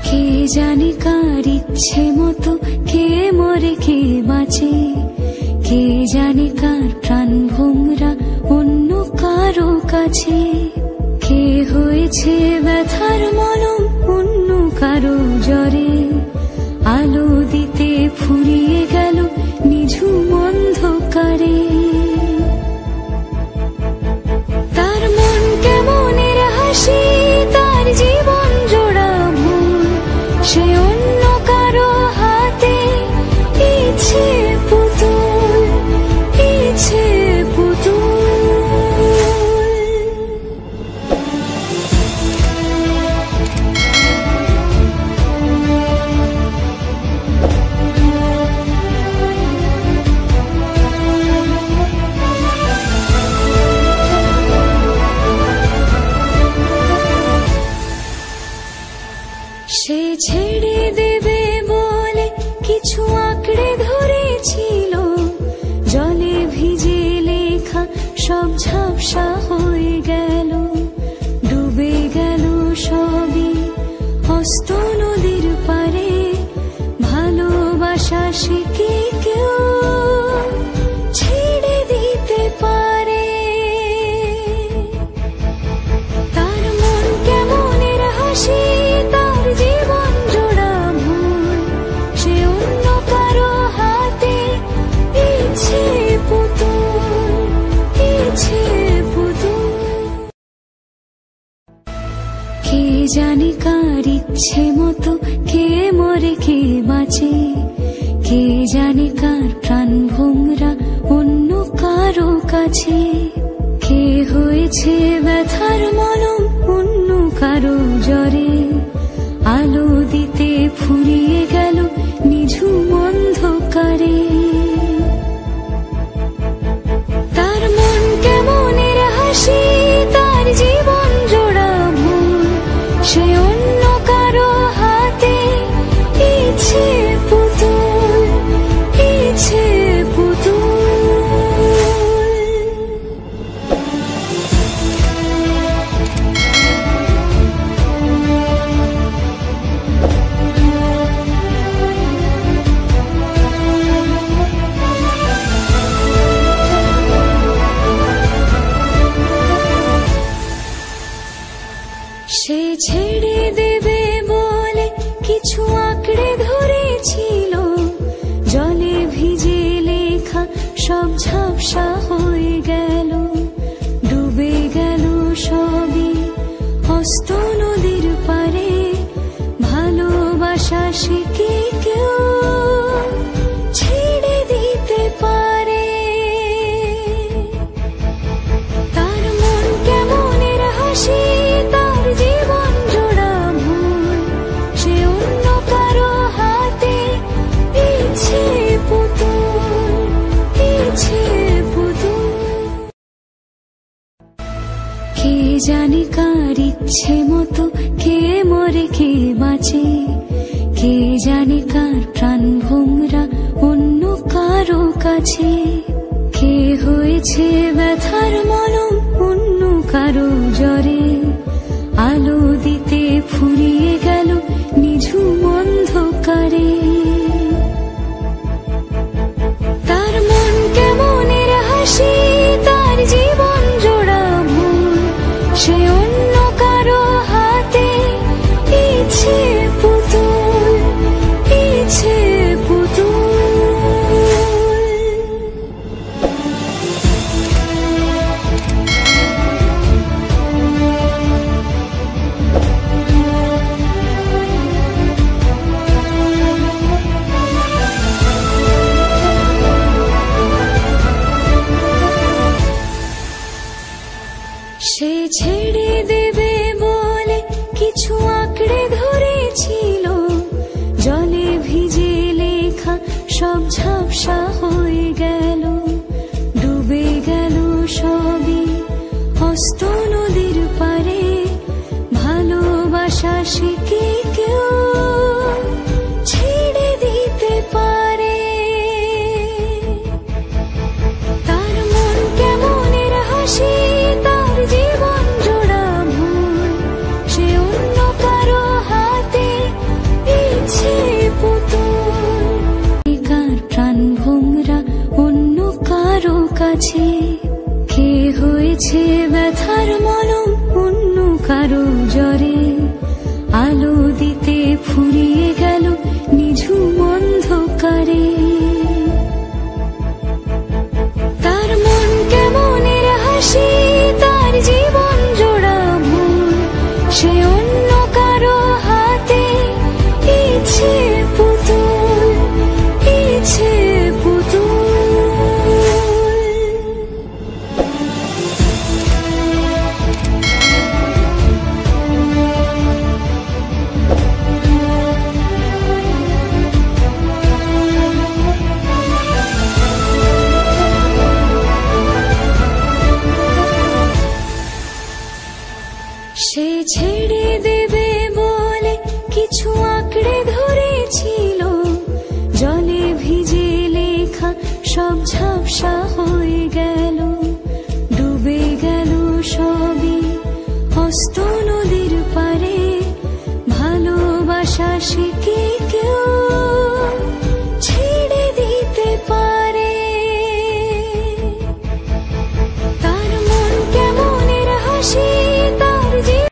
কে জানে কার ইচ্ছে মতো কে মরে কে বাঁচে, কে জানে কার প্রাণ ভোমরা অন্য কারো কাছে। কে হয়েছে ব্যথার মলম অন্য কারো জ্বরে, আলো দিতে ফুরিয়ে গেল নিঝুম অন্ধকারে। তার মন কেমনের হাসি, তার জীবন জোড়া ভুল, সে অন্য কারো হাতে ইচ্ছে পুতুল, ইচ্ছে পুতুল। সে ছেড়ে দেবে বলে কিছু আঁকড়ে ধরেছিল, জলে ভিজে লেখা সব ঝাপসা হয়ে গেল, ডুবে গেল সবই অস্ত নদীর পারে। ভালোবাসা সে কি কেউ ছেড়ে দিতে পারে? তার মন কেমনের হাসি, তার জীবন জোড়া ভুল, সে অন্য কারো হাতে ইচ্ছে পুতুল, ইচ্ছে পুতুল। কে জানে কার ইচ্ছে মতো কে মরে কে বাঁচে, কে জানে কার প্রাণ ভোমরা অন্য কারো কাছে। কে হয়েছে ব্যথার মলম অন্য কারো জ্বরে, আলো দিতে ফুরিয়ে গেল নিঝুম অন্ধকারে। তার মন কেমনের হাসি, তার জীবন জোড়া ভুল, সে অন্য কারো হাতে ইচ্ছে পুতুল, ইচ্ছে পুতুল। সে ছেড়ে দেবে বলে কিছু আঁকড়ে ধরেছিল, জলে ভিজে লেখা সব ঝাপসা হয়ে গেল, ডুবে গেল সবই অস্ত নদীর পারে। ভালোবাসা সে কি কেউ ছেড়ে দিতে পারে? তার মন কেমনের হাসি, তার জীবন জোড়া ভুল, সে অন্য কারো হাতে ইচ্ছে পুতুল, ইচ্ছে পুতুল। কে জানে কার ইচ্ছে মতো কে মরে কে বাঁচে, কে জানে কার প্রাণ ভোমরা অন্য কারো কাছে। কে হয়েছে ব্যথার মলম অন্য কারো জ্বরে, আলো দিতে ফুরিয়ে গেল নিঝুম অন্ধকারে। তার মন কেমনের হাসি, তার জীবন জোড়া ভুল, সে অন্য কারো হাতে ইচ্ছে পুতুল, ইচ্ছে পুতুল। সে ছেড়ে দেবে বলে কিছু আঁকড়ে ধরেছিল, জলে ভিজে লেখা সব ঝাপসা হয়ে গেল, ডুবে গেল সবই অস্ত নদীর পারে। ভালোবাসা সে কি কেউ ছেড়ে দিতে পারে? তার মন কেমনের হাসি, তার জীবন জোড়া ভুল, সে অন্য কারো হাতে কিছু আঁকড়ে ধরেছিল, জলে ভিজে লেখা সব ঝাপসা হয়ে গেল, ডুবে গেল সবই অস্ত নদীর পারে। ভালোবাসা শিখে